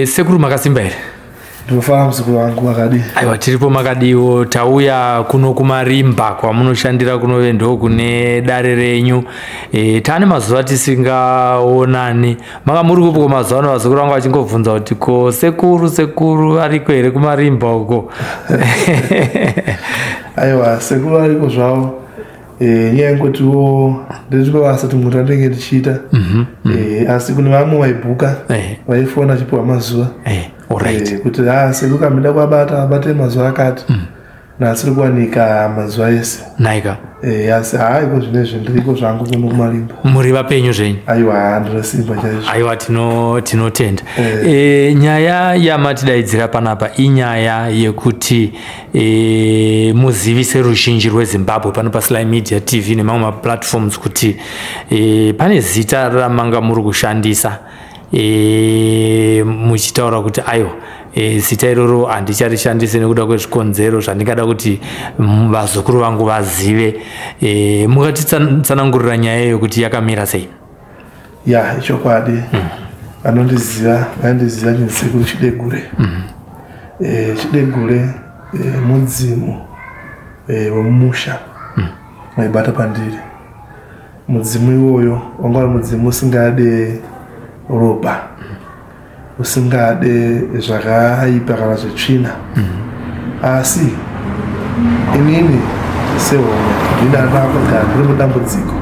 Sekuru makasimba here? Ndofara muzukuru wangu Makadi. Aiwa, tiripo Makadiwo, tauya kuno kumarimba kwamunoshandira kuno ndo kune dare renyu. Tane mazuva tisingaonani. Maka muri kupo mazuva ano vazukuru vangu vachingobvunza kuti ko sekuru ariko here kumarimba uko? Aiwa, sekuru ariko zvavo. Nyaya yekutiwo ndiripo vasati munhu andenge ndichiita. Asi kune vamwe vaibhuka vaifona achipiwa mazuva. Alright. Kuti sekuru kamida kuabata abate mazuva akati. Nasiri kuwanika mazuva ese. Naika. Asi haiko zvinezvi ndiriko zvangu kuno kumarimba. Muri vapenyu zvenyu? Aiwa, ndinosimba chaizvo. Aiwa, tinotenda. Nyaya yamatidaidzira panapa inyaya yekuti muzivise ruzhinji rweZimbabwe pano paSly Media TV nemamwe maplatforms kuti pane zita ramanga muri kushandisa muchitaura kuti aiwa zita iroro handicharishandise nekuda kwezvikonzero zvandingada kuti vazukuru vangu vazive. Mungatitsanangurira nyaya iyoyo kuti yakamira sei? Ya, ichokwadi. Vanondiziva nsekuru Chidegure. Chidegure mudzimu wemusha waibata pandiri. Mudzimu iwoyo wanga uri mudzimu usingade ropa, usingade zvakaipa kana zvetsvina. Asi inini sehomwe ndinakagara ndiri mudambudziko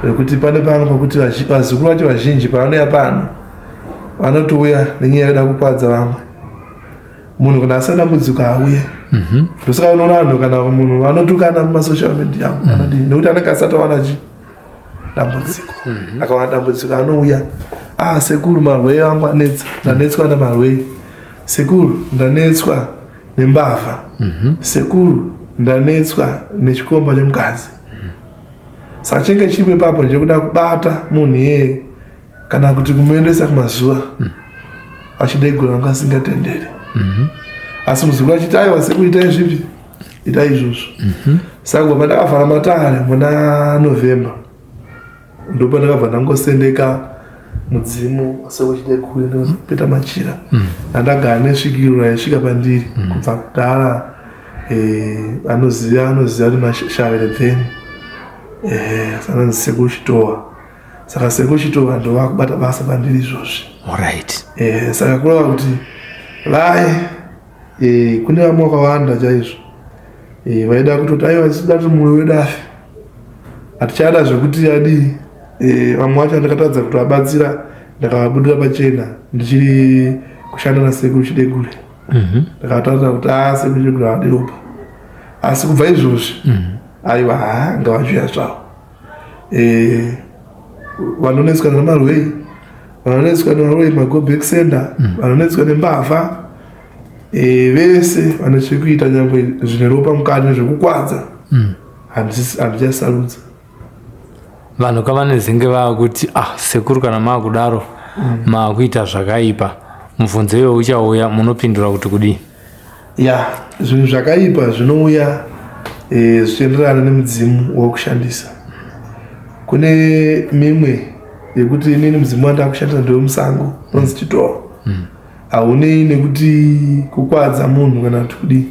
rekuti pane pano pakuti vazukuru vacho vazhinji pavanouya pano vanotouya nenyaya yekuda kupadza vamwe. Munhu kana asina dambudziko auye. Ndosaka unoona vanhu kana munhu vanotukana mumasocial media nekuti anenge asati awana dambudziko. Akawana dambudziko anouya, sekuru marwei angu anetsa, ndanetswa namarwei. Sekuru ndanetswa nembavha. Sekuru ndanetswa nechikomba chemukadzi. Saka chinge chimwe papo chekuda kubata munhu iyeye kana kuti kumuendesa kumazuva achidegura vanga asingatenderi. Asi muzukuru achiti aiwa sekuru itai zvipi, itai izvozvo. Saka kubva pandakavhara matare muna November ndopa ndakabva ndangosendeka mudzimu sekuru Chidegure ndoPeter Machira. Andagara nesvikiro yaisvika pandiri kubva kudhara. Anoziva kuti mashavere pfeni. Sanonzi sekuru Chitowa. Saka sekuru Chitowa ndo vakubata basa pandiri izvozvi. Alright. Saka kureva kuti kune vamwe vakawanda chaizvo vaida kutoti aiwa tisida kuti mwoyo wedu afe. Hatichada zvekuti adii. Vamwe vacho ndakatadza kutovabatsira ndakavabudira pachena ndichiri kushanda nasekuru Chidegure. Ndakataura kuti sekuru Chidegure havadi ropa. Asi kubva izvozvi aiwa ngavazviya zvavo. Vanonetswa namarwei, vanonetswa namarwei magoback center, vanonetswa nembavha, vese vane chekuita nyangwe zvine ropa mukati nezvekukwadza handichasarudza. Vanhu kavanezenge vakuti sekuru kana maakudaro maakuita zvakaipa, mubvunzo iwoyo uchauya munopindura kuti kudii? Ya, zvinhu zvakaipa zvinouya zvichienderana nemudzimu wokushandisa. Kune mimwe yekuti inini mudzimu wandakushandisa ndewemusango unonzi Chitowa. Haunei nekuti kukwadza munhu kana kuti kudii.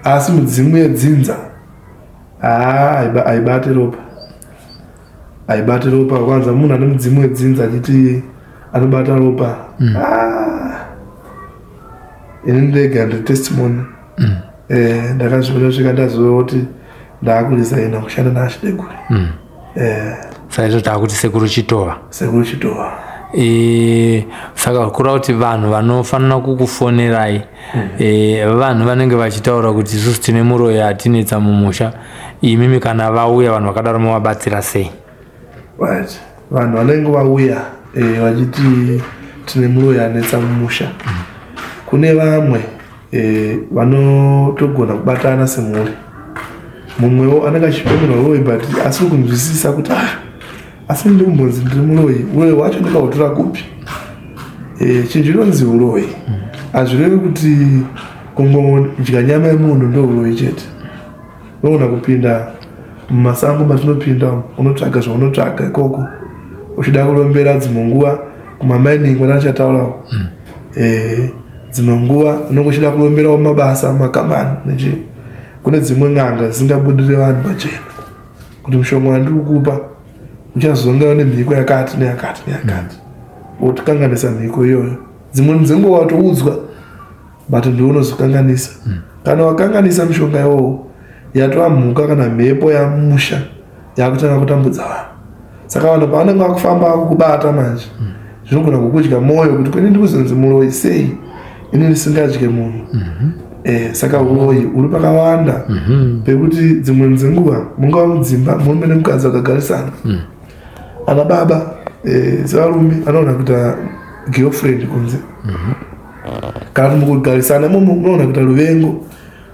Asi mudzimu yedzinza haibate ropa. Haibate ropa. Kwanza munhu ane mudzimu wedzinza achiti anobata ropa. Inini ndega ndiri testimony. Ndakazviona svika ndaziva kuti ndaakuresaina kushanda naChidegure. Saizvo taakuti sekuru Chitowa. Sekuru Chitowa. Saka kureva kuti vanhu vanofanira kukufonerai vanhu vanenge vachitaura kuti isusu tine muroyi yatinetsa mumusha, imimi kana vauya vanhu vakadaro movabatsira sei? Right. Vanhu vanenge vauya vachiti tine muroyi yanetsa mumusha, kune vamwe vanotogona kubatana semhuri. Mumwewo anenge achipomerwa uroyi but asiri kunzwisisa kuti asi ndiri kumbonzi ndiri muroyi, uroyi wacho ndakautora kupi? Chinhu chinonzi uroyi hazvirevi kuti kungodya nyama yemunhu ndo uroyi chete. Unoona kupinda mumasango matinopinda unotsvaga zvaunotsvaga ikoko uchida kurombera dzimwe nguva kumamining vanachataurawo dzimwe nguva unongochida kulomberawo mabasa makambani nechi kune dzimwe ng'anga dzisingabudire vanhu pachena kuti mushonga wandiri kukupa uchazonga nemhiko yakati neyakati neyakati wotikanganisa mhiko iyoyo. Dzimwe dzenguva watoudzwa but ndiwe unozokanganisa. Kana wakanganisa mishonga iwowo yatova mhuka kana mhepo yamusha yakutanga kutambudza vanhu. Saka vanhu pavanenge vakufamba vakukubata manje zvinogona kukudya mwoyo kuti kwini ndikuzonzi muroyi sei ini ndisingadye munhu. Saka uroyi uri pakawanda pekuti dzimwe dzenguva mungava mudzimba murume nemukadzi vakagarisana ana baba sevarume anoona kuita girlfriend kunze kana kuti mukugarisana imomo munoona kuita ruvengo.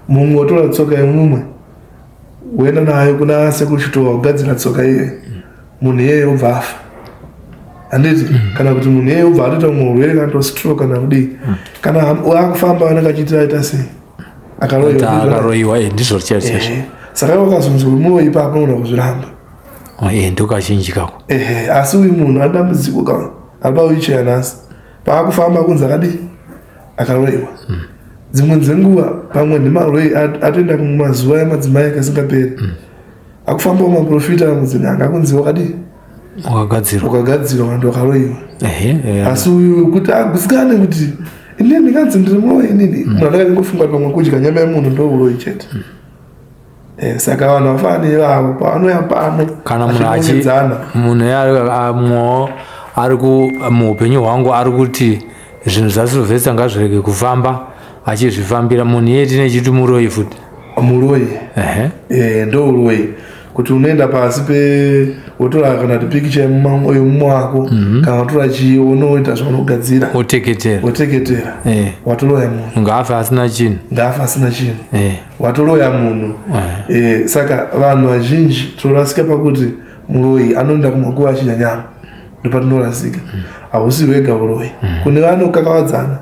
Mumwe watora tsoka yemumwe woenda nayo kuna sekuru chitowa kugadzira tsoka iye munhu iyeye obva afa. Handiti kana kuti munhu iyeye obva atoita mumwe urwere kana to stroke kana kudii kana wakufamba anenge achiitira aita sei akaroyiwa ndizvo chaizvo. Saka wakazonzi muroyi ipapo unogona kuzviramba ndo kazhinji kako. Asi uyu munhu ane dambudziko kana ari pawicheya nhasi paakufamba kunzi akadii akaroyiwa. Dzimwe dzenguva pamwe nemaroyi atoenda kumazuva emadzimai akasingaperi akufambawo maprofita mudzinhanga akunzi wakadii wakagadzirwa vanhu vakaroyiwa. Asi uyu kuti agutsikane kuti inini ndinganzi ndiri muroyi inini munhu anenge akangofunga pamwe kudya nyama yemunhu ndo uroyi chete. Saka vanhu vafani vavo pavanouya pano kana munhu amwewo ari muupenyu hwangu ari kuti zvinhu zvaSilvester ngazvirege kufamba achizvifambira munhu iye tine chiti muroyi futi muroyi ndo uroyi kuti unoenda pasi wotora kana kuti pikicha yemumwe wako kana watora chiyo unoita zvaunogadzira woteketera watoroya munhu ngaafa asina chinhu watoroya munhu. Saka vanhu vazhinji torasika pakuti muroyi anoenda kumakuva achidya nyama ndopatinorasika. Hausi wega uroyi kune vanokakavadzana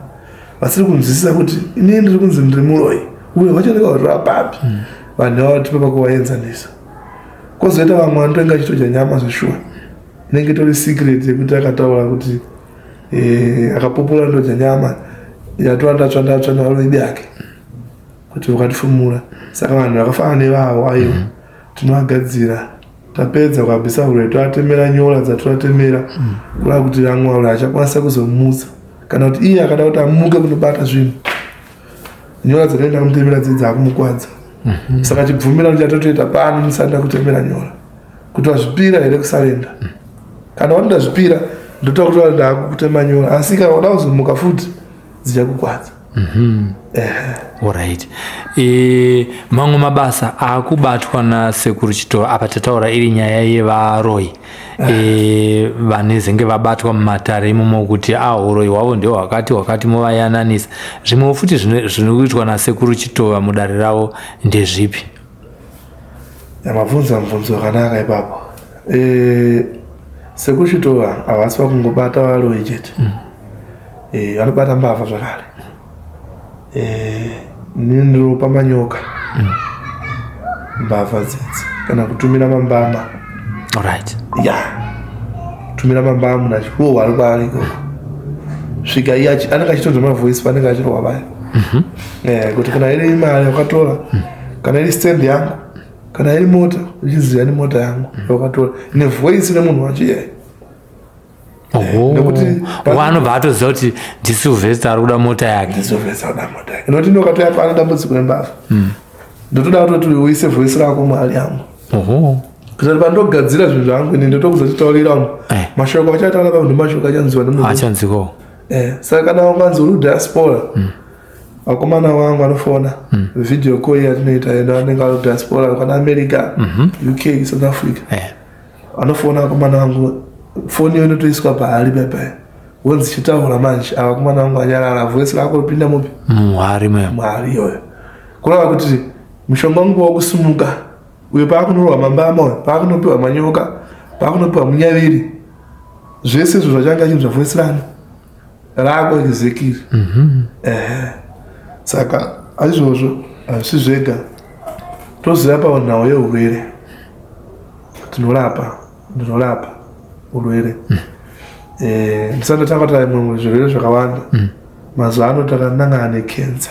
vasiri kunzwisisa kuti inini ndiri kunzi ndiri muroyi uye vachaneka kutora papi vanhu vavatipa pakuvaenzanisa. Kozoita vamwe vanotonga achitodya nyama zveshuwa inenge itori secret yekuti akataura kuti akapopura ndodya nyama yatova ndatsva naroidi yake kuti ukatifumura. Saka vanhu vakafana nevavo aiwa tinovagadzira tapedza kuabvisa uroyi toatemera nyora dzatoatemera kurava kuti vamwe uroyi achakwanisa kuzomutsa kana kuti iye akada kuti amuke kunobata zvinhu nyora dzinoenda kumutemera dzidzi akumukwadza. Saka chibvumira kuti atotoita pano musanda kutemera nyora kuti wazvipira here kusarenda. Kana watoda zvipira ndotoa kuti wanda kutema nyora asi kana wada kuzomuka futi dzichakukwadza. Alright. Mamwe mabasa akubatwa nasekuru Chitowa apa tataura iri nyaya yevaroyi vanezenge vabatwa mumatare imomo kuti uroyi hwavo ndio wakati movayananisa. Zvimwe futi zvinoitwa nasekuru Chitowa mudare ravo ndezvipi? Mabvunzo akanaka ipapo. Sekuru Chitowa havasi vakungobata varoyi chete vanobata mbavha zvakare. Ndinopa manyoka mbavha dzidzi kana kutumira mambama. Alright. Kutumira mambama munhu achirohwa ari kwaari ikoko svika iye anenge achitonzwa mavhoisi panenge achirohwa paya kuti kana iri imari wakatora kana iri stand yangu kana iri mota uchiziva ni mota yangu wakatora ine vhoisi nemunhu wachiyai. Vanobva atoziva kuti ndiSilvester ari kuda mota yake. Inoti ndokatoya pana dambudziko rembavha ndotoda kutoti uise vhoisi rako muhali yangu kuti pandogadzira zvinhu zvangu ini ndotokuzotitaurira munhu mashoko achataura pamunhu mashoko achanziwa achanziko. Saka kana wanganzi uri diaspora vakomana vangu vanofona video call yatinoita enda vanenge vari diaspora kana America UK South Africa vanofona vakomana vangu foni iyo inotoiswa pahari pepaya wonzi chitaura manje avakomana vangu anyarara vhoisi rako ripinda mupi muhari iyoyo kurava kuti mushonga wangu wakusumuka uyo paakunorwa mambama uyo paakunopiwa manyoka paakunopiwa munyaviri zvese izvo zvachanga achinzwa vhoisi rako rizekiri. Saka aizvozvo hazvisi zvega toziva panhau yeurwere ndorapa urwere ndisati takatara imwe zvirwere zvakawanda mazuva ano takanangana nekenza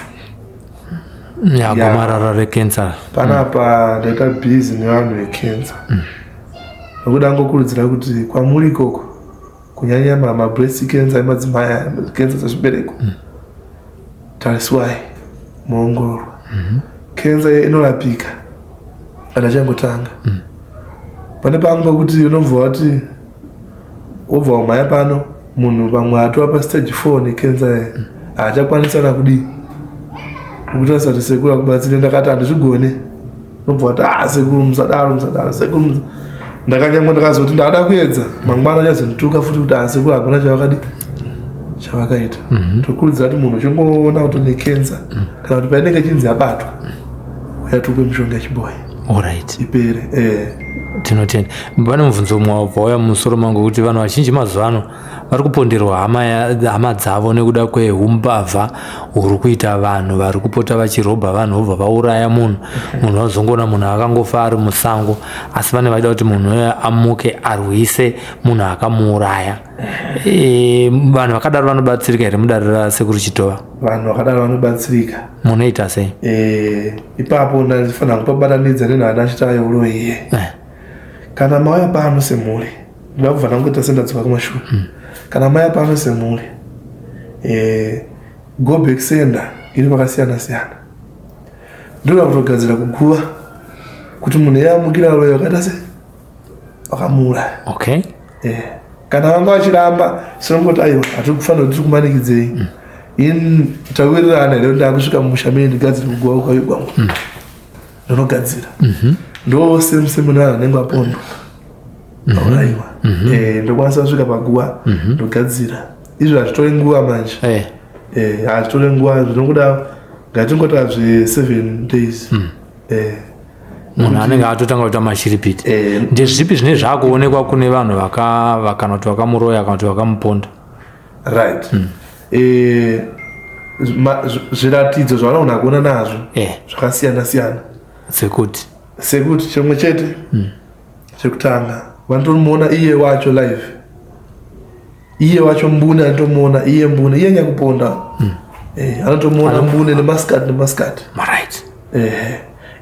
gomarara rekenza panapa ndaita bhizi nevanhu vekenza nokuda ngokurudzira kuti kwamuri ikoko kunyanya mabreast cancer emadzimai kenza dzezvibereko tariswai muongororwa kenza inorapika kana changotanga pane pamwe pakuti unobva wati wobva umhaya pano munhu pamwe atova pastage 4 nekenza haachakwanisana kudii ukuti sati sekuru akubatsire ndakati handizvigone unobva wati sekuru musadaro sekuru ndakanyangwa ndakazoti ndada kuedza mangwana achazondituka futi kuti sekuru hagona chavakaita tokurudzira kuti munhu uchingoona kuti une kenza kana kuti painenge chinzi yabatwa uyatupe mishonga yechibhoyi ipere tinotenda. Pane mubvunzo umwe wabva wauya mumusoro mangu kuti vanhu vazhinji mazuva ano vari kuponderwa hama dzavo nekuda kweumbavha huri kuita vanhu vari kupota vachirobha vanhu vobva vauraya munhu wazongoona munhu akangofa ari musango asi vane vaida kuti munhu amuke arwise munhu akamuuraya. Vanhu vakadaro vanobatsirika here mudare rasekuru Chitova? Vanhu vakadaro vanobatsirika. Munoita sei? Ipapo ndinofanira kupabatanidza nenhana achitayo uroiye kana mauya pano semhuri ndakubva ndangoita sendatsuka kumashure kana mauya pano semhuri go back center iri pakasiyana siyana ndoda kutogadzira kuguva kuti munhu yamukira royo akaita se akamuuraya. Kana vanga vachiramba sinongoti aiwa hatiri kufanira kuti tiri kumanikidzei ini tawirirana here ndakusvika mumusha mene ndigadzire kuguva ukauyo kwangu ndinogadzira ndose musemuna anenge apondwa auraiwa ndokwanisa kusvika paguva ndogadzira izvi hazvitori nguva manje hazvitori nguva zvinongoda ngatingota zve7 days munhu anenge atotanga kuita mashiripiti. Ndezvipi zvine zvaakuonekwa kune vanhu kana kuti vakamuroya kana kuti vakamuponda? Zviratidzo zvavanogona kuona nazvo zvakasiyana siyana sekuti chimwe chete chekutanga vanotomuona iye wacho live, iye wacho mbune anotomuona iye nyakuponda anotomuona mbune nemaskati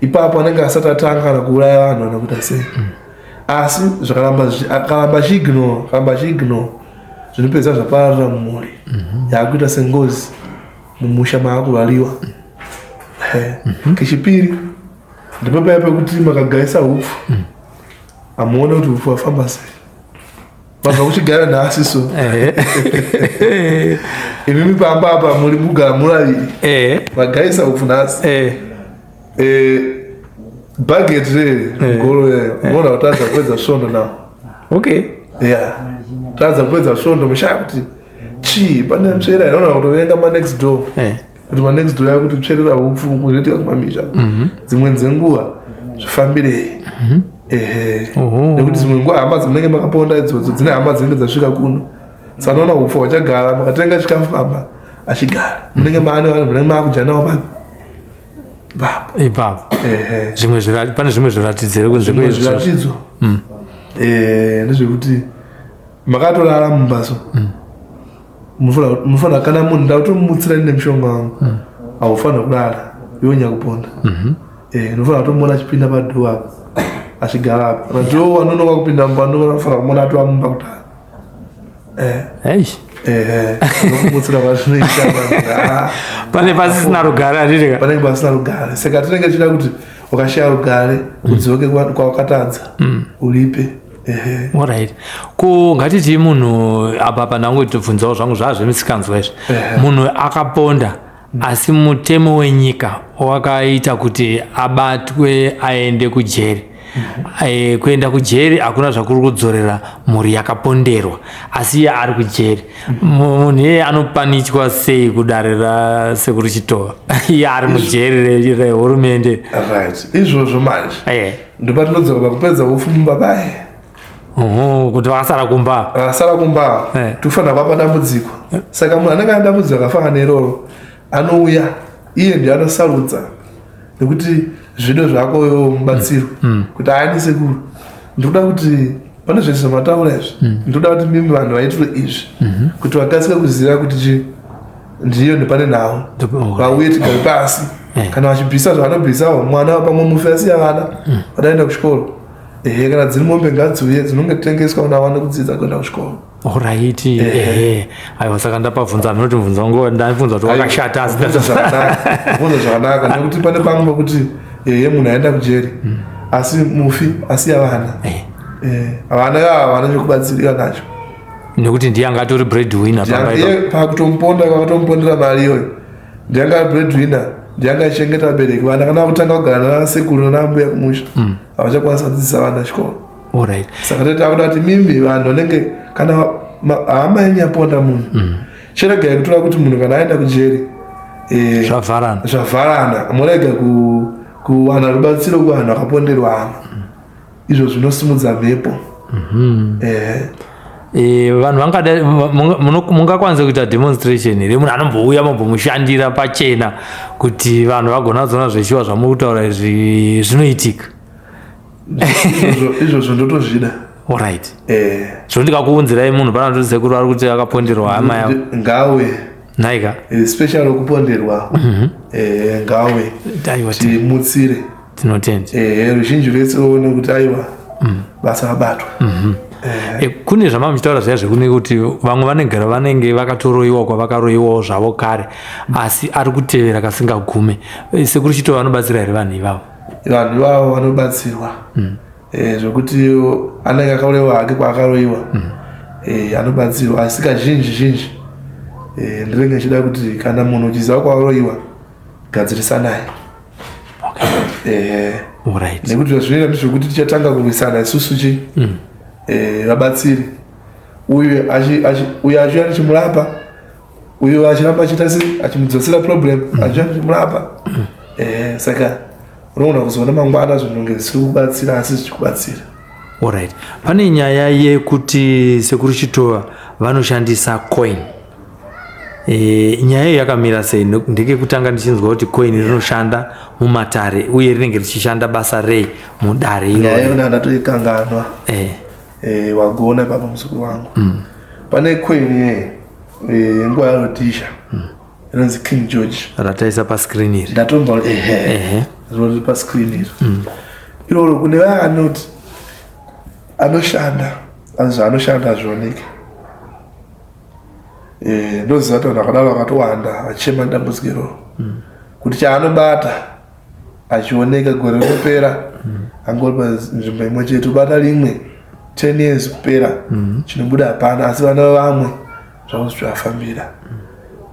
ipapo anenge asati atanga nakuuraya vanhu vanokuita sei asi zvakaramba chiignore zvinopedza zvapararira mumhuri yakuita sengozi mumusha maakurwariwa. Kechipiri ndipo paya pekuti makagaisa upfu amuone kuti upfu wafamba sei vabva kuchigara naasiso imimi pamba apa muri kugara muraviri magaisa upfu nasi bhageti regoro yayo unoona kuti tadza kupedza svondo nawo tadza kupedza svondo mushaya kuti chii pane mtsvera inoona kutovenga manext door kuti manext door yakuti tsverera upfu kuzoitika kumamisha dzimwe dzenguva zvifambirei nekuti dzimwe nguva hama dzinenge makaponda idzodzo dzine hama dzinenge dzasvika kuno sanoona upfu wachagara makatenga chikafu pamba achigara munenge maane vanhu munenge maakudya navo ipapo pane zvimwe zviratidziro zviratidzo ndezvekuti makatorara mumbatso munofanira kana munhu ndautomutsira nemishonga wangu haufanira kurara iwe nyakuponda unofanira kutomuona achipinda padhoo apo achigara apa madhoo wanonoka kupinda mumba anofanira kumuona atova mumba kutara nokumutsira kwazvinoita pane pasisina rugare panenge pasina rugare saka tinenge tichida kuti ukashaya rugare udzoke kwawakatadza ulipe. Alright. Ngatiti munhu apa pandangotibvunzawo zvangu zvazvemisikanzwa izvi munhu akaponda asi mutemo wenyika wakaita kuti abatwe aende kujeri kuenda kujeri hakuna zvakuri kudzorera mhuri yakaponderwa asi iye ari kujeri munhu iyeye anopanichwa sei kudare rasekuru Chitova iye ari mujeri rehurumende izvozvo manje ndopatinodzoka pakupedza upfu mumbabaye kuti vakasara kumba tofanira kuapa dambudziko saka munhu anenge ane dambudziko akafanana neroro anouya iye ndiye anosarudza nekuti zvido zvakoyo mubatsiro kuti aani sekuru ndikuda kuti pane zvese mataura izvi ndikuda kuti mimi vanhu vaitire izvi kuti vakasike kuziva kuti ndiyo ndipane nawo vauye tigare pasi kana vachibvisa zvavanobvisawo mwana pamwe mufi asiya vana vadaenda kuchikoro kana dziri mombe ngadziuye dzinonge tengeswa nawana kudzidza kuenda kuchikoro. Alright. Aiwa saka ndapabvunza noti mvunza wangu ndabvunza kuti wakashata asi bvunza zvakanaka nekuti pane pamwe kuti munhu aenda kujeri asi mufi asiya vana havana chokubatsirika nacho nekuti ndiye anga atori breadwinner pakutomuponda kwakatomupondera mari iyoyo ndiyanga breadwinner ndiyanga achengeta abereki vana kana kutanga kugara nanasekuru nanambuya kumusha havachakwanisa kudzidzisa vana chikoro. Alright. Saka takuda kuti mimbi vanhu vanenge kana hama yenyaponda munhu chiregai kutora kuti munhu kana aenda kujeri zvavharana murega kuwana rubatsiro kuvanhu vakaponderwa hama izvo zvinosimudza mhepo. Vanhu vangada mungakwanisa kuita demonstration here munhu anombouya mumbomushandira pachena kuti vanhu vagona zona zveshiwa zvamuri kutaura izvi zvinoitika izvozvo ndotozvida. Alright. Zvondikakuunzirai munhu pana kuti sekuru ari kuti akaponderwa hama yavo ngawe naika special okuponderwa ngawe timutsire tinotenda ruzhinji rwese uone kuti aiwa basa rabatwa. Kune zvamamuchitaura zviya zvekune kuti vamwe vanengera vanenge vakatoroyiwa kwavakaroyiwawo zvavo kare asi ari kutevera kasingagume sekuru chito vanobatsira here vanhu ivavo? Vanhu ivavo vanobatsirwa zvokuti anenge akaroyiwa hake kwaakaroyiwa anobatsirwa asi kazhinji ndinenge ndichida kuti kana munhu uchiziva kwaakaroyiwa gadzirisa naye. Nekuti zvinoita ndizvokuti tichatanga kurwisana isusu vabatsiri uyu achiuya achimurapa uyu achiramba achiita sei achimudzosera problem achiuya achimurapa saka unoona kuzoona mangwana zvinonge zvisiri kubatsira asi zvichikubatsira. Alright. Pane nyaya yekuti sekuru chitova vanoshandisa coin. Nyaya yakamira sei? Ndekekutanga ndichinzwa kuti coin rinoshanda mumatare uye rinenge richishanda basa rei mudare iro. Nyaya yona ndatoikanganwa. Wagona baba muzukuru wangu. Pane coin nguva yarodhisha inonzi King George rataisa pascreen iri ndatomba rori pascreen iri iroro kune vaya anoti anoshanda anoshanda zvioneke ndoziva kuti vanhu vakadaro vakatowanda vachema dambudziko iroro kuti chaanobata achioneka gore rinopera angori panzvimbo imwe chete ubata rimwe 10 years kupera chinobuda hapana asi vana vamwe zvauzi zvafambira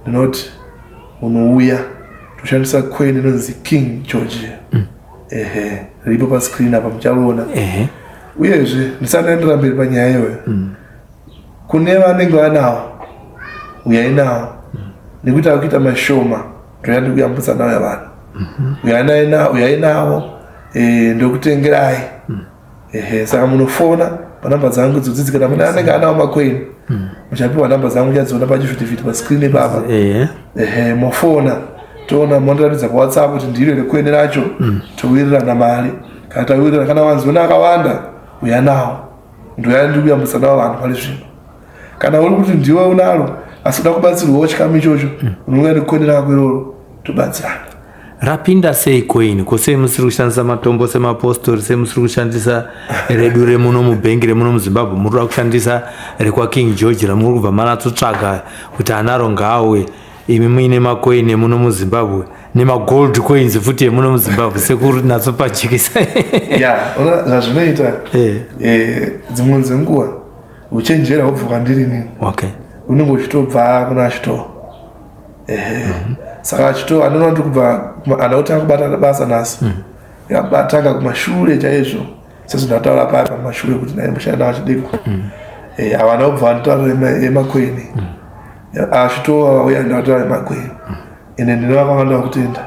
ndinoti unouya toshandisa coin inonzi King George ripo pascreen apa muchaona uyezve ndisanaendera mberi panyaya iyoyo kune vanenge vanawo uyai nawo nekuti akuita mashoma ndoyandi kuyambutsa nawo yavanhu uyai nawo ndokutengerai saka munofona panamba dzangu dzodzidzikana mune anenge anawo macoin muchapiwa namba dzangu muchadziona pachivhitivhiti pascreen ipapa mofona toona mondiratidza paWhatsApp kuti ndiro recoin racho towirirana mari kana tawirirana kana wanziona akawanda uya nawo ndoyandi kuyambutsa nawo vanhu pari zvino kana uri kuti ndiwe unalo asi uda kubatsirwawo chikamu ichocho unouya necoin rako iroro tobatsirana. Rapinda sei coin kose musiri kushandisa matombo semapostori semusiri kushandisa redu remuno mubhengi remuno muZimbabwe muri kushandisa rekwa King George ramuri kubva manatsotsvaga kuti anaro ngaawe imi muine macoin emuno muZimbabwe nemagold coins futi emuno muZimbabwe sekuri natsopajikisa ona zvazvinoita dzimwe dzenguva uchenjera wobvuka ndiri nini unenge uchitobva kuna chitoo saka chitoo anoona kuti kubva anautanga kubata basa nhasi yabatanga kumashure chaizvo sezvo ndataura paya pamashure kuti naye mushanda wachidiko havana kubva vanotaura emacoin achitoo avauya ndataura emacoin ende ndine vakawanda vakutenda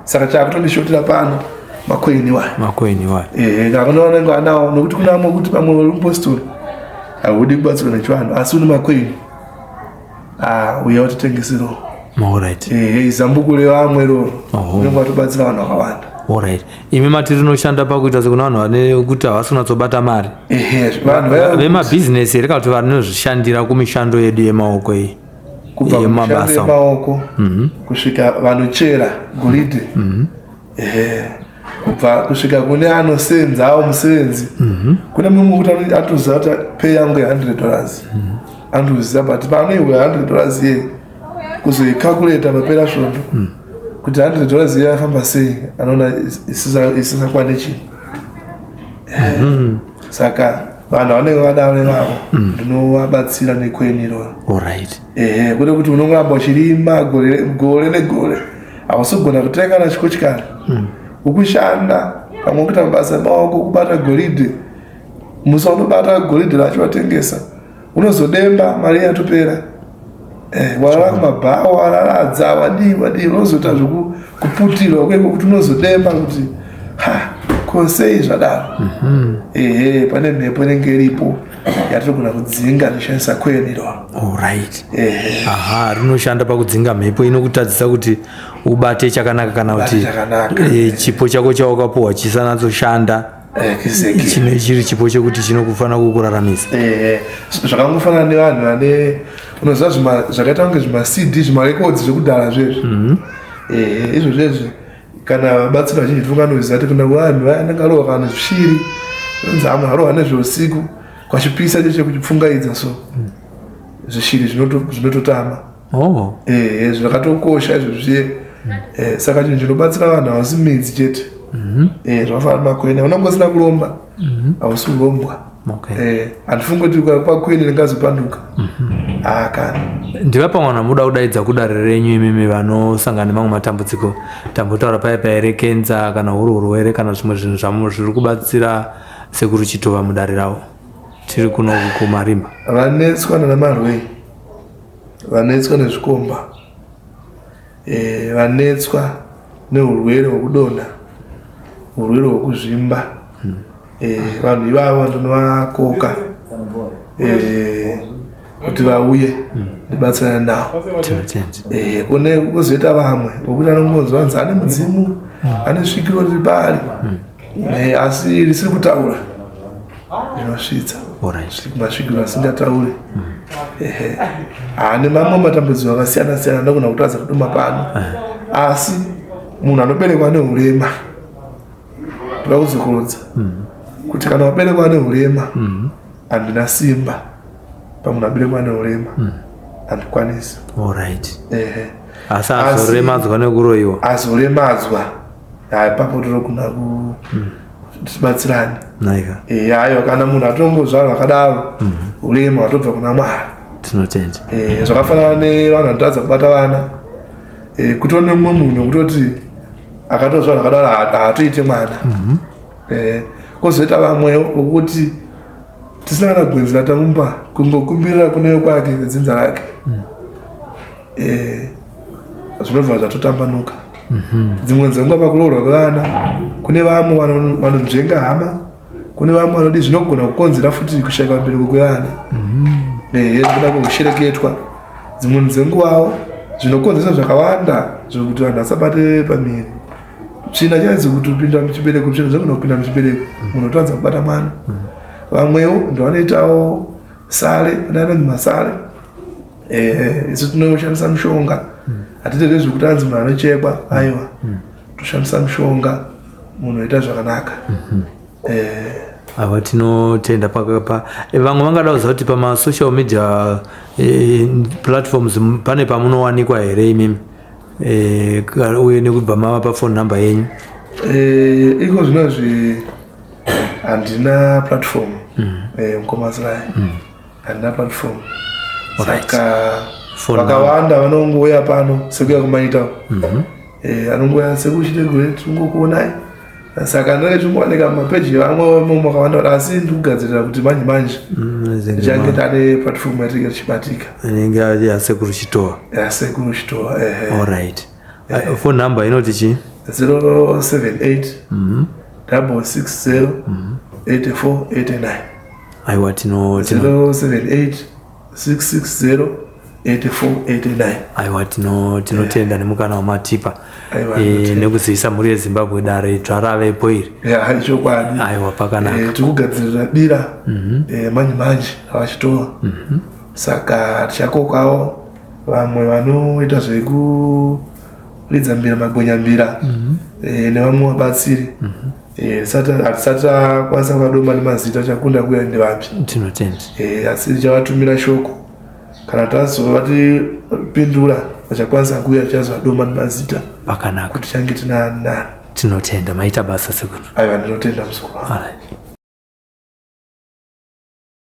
saka chakutondishotera pano macoin wayo kakunoona vanenge vanawo nokuti kuna amwe kuti pamwe uri mupostori haudi kubatsirwa nechivanhu asi une macoin uya utitengeserowo. Zambuko revamwe roro unenge watobatsira vanhu vakawanda. Alright. Imi matiri rinoshanda pakuita sekuna vanhu vane kuti havasi kunatsobata mari vanhu vemabhizinesi here kana kuti vanozvishandira kumishando yedu yemaoko iyi kubva kumishando yemaoko kusvika vanochera goridhe, kubva kusvika kune anosenzawo musevenzi. Kune mumwe kuti atoziva kuti pay yangu $100 andoziva, but paanoiwa $100 iye kuzoikalkuleta papera svondo kuti $100 iye afamba sei, anoona isisakwane chinhu. Saka vanhu vanenge vadaro vavo ndinovabatsira nekweniro. Kude kuti unongoramba uchirima gore negore, hausogona kutenga kana chikochikari ukushanda pamwe kuita mabasa emaoko kubata goridhe. Musa unobata goridhe racho watengesa unozodemba, mari yatopera. Warara kumabhawa, wararadza, wadii unozoita zvekuputirwa kweko kuti unozodemba kuti kosei zvadaro. Pane mhepo inenge iripo yatinogona kudzinga tichishandisa kweniro. Rinoshanda pakudzinga mhepo inokutadzisa kuti ubate chakanaka kana kuti chipo chako chawakapuwa chisanatsoshanda. Chino chiri chipo chekuti chinokufana kukuraramisa. Zvakangofanana nevanhu vane unoziva zvakaita kunge zvima-CD zvima-records zvekudhara zvezvo. Izvo zvezvo kana vabatsiri vazhinji tinganoziva kuti kuna vanhu vayananga rohwa kana zvishiri nzama harohwa nezveusiku kwachipisa chekuchipfungaidza, so zvishiri zvinototama. Zvakatokosha izvo zviye. Saka chinhu chinobatsira vanhu hausi midzi chete. Zvakafanana makwene, unongosina kuromba hausi kurombwa. Handifungi kuti kwakwene ringazopanduka. Kana ndivapa mwana muda kudaidza kudare renyu imimi vanosangana nemamwe matambudziko, tambotaura paya kenza kana urwere kana zvimwe zvinhu zvamo zviri kubatsira sekuru Chitova mudare ravo tiri kuno kuMarimba. Vanetswa namarwei, vanetswa nezvikomba, vanetswa neurwere hwekudonha, urwere hwekuzvimba, vanhu ivavo ndinovakoka kuti vauye ndibatsirane navo. Kune kuzoita vamwe vokuti anongonzwa kuti ane mudzimu, ane svikiro riri pari, asi risiri kutaura rinosvitsa masvikiro asingataure. Ane mamwe matambudziko akasiyana siyana ndogona kutaridza kuduma pano, asi munhu anoberekwa neurema toda kuzokurodza kuti kana waberekwa neurema handina simba. Pamunhu aberekwa neurema handikwanisi. Asi azoremadzwa nekuroyiwa, azoremadzwa ipapo togona tibatsirane. Aiwa kana munhu atongozvarwa akadaro urema watobva kuna Mwari. Tinotenda. Zvakafanana nevanhu vanotadza kubata vana, kutone mumwe munhu kutoti akatozvarwa akadaro haatoite mwana. Kozoita vamwewo vokuti tisina kana gwenzi ratamumba kungokumbirira kuneyo kwake nedzinza rake, zvinobva zvatotambanuka. Dzimwe dzenguva pakuroorwa kwevana kune vamwe vanonzvenga hama, kune vamwe vanodi zvinogona kukonzera futi kushayika mubereko kwevana. Zvinoda kushereketwa. Dzimwe dzenguvawo zvinokonzera zvakawanda zvokuti vanhu vasabate pamiri. Tsvina chaidzo kuti upinda muchibereko, tsvina zvagona kupinda muchibereko, munhu otadza kubata mwana. Vamwewo ndovanoitawo sare, vananzi masare. Isu tinoshandisa mishonga, hatitete zvekuti anzi munhu anochekwa, aiwa toshandisa mishonga, munhu oita zvakanaka. Ava tinotenda pakapa. Vamwe vangada kuziva kuti pamasocial media platforms pane pamunowanikwa here imimi, uye nekubva mava pafone number yenyu? Iko zvinozvi handina platform mukomazirai, handina platform. Saka vakawanda vanongouya pano sekuya kumaita, anongouya sekuchite gore tingokuonai. Saka ndake chimbowanika mumapeji vamwe makawanda, asi ndikugadzirira kuti manje ndichange tane platform yatinenge tichibatika inenge yasekuru Chitova. Yasekuru Chitova. Phone number inoti chi 078 660 8489. Aiwa 078 660 8489. Aiwa tinotenda nemukana wamatipa nekuzivisa mhuri yeZimbabwe dare dzvaravepo iri. Chokwadi. Aiwa pakanaka. Tikugadzirira bira manje ravachitova. Saka tichakokawo vamwe vanoita zvekuridza mbira magonyambira nevamwe vabatsiri hatisati takwanisa kuvadoma nemazita chakunda kuya nevapi tinotenda asi tichavatumira shoko kana tazovatipindura vachakwanisa kuya tichazovadoma nemazita pakanaka kuti change tina nani tinotenda maita basa sekuru aiwa ndinotenda musukuru.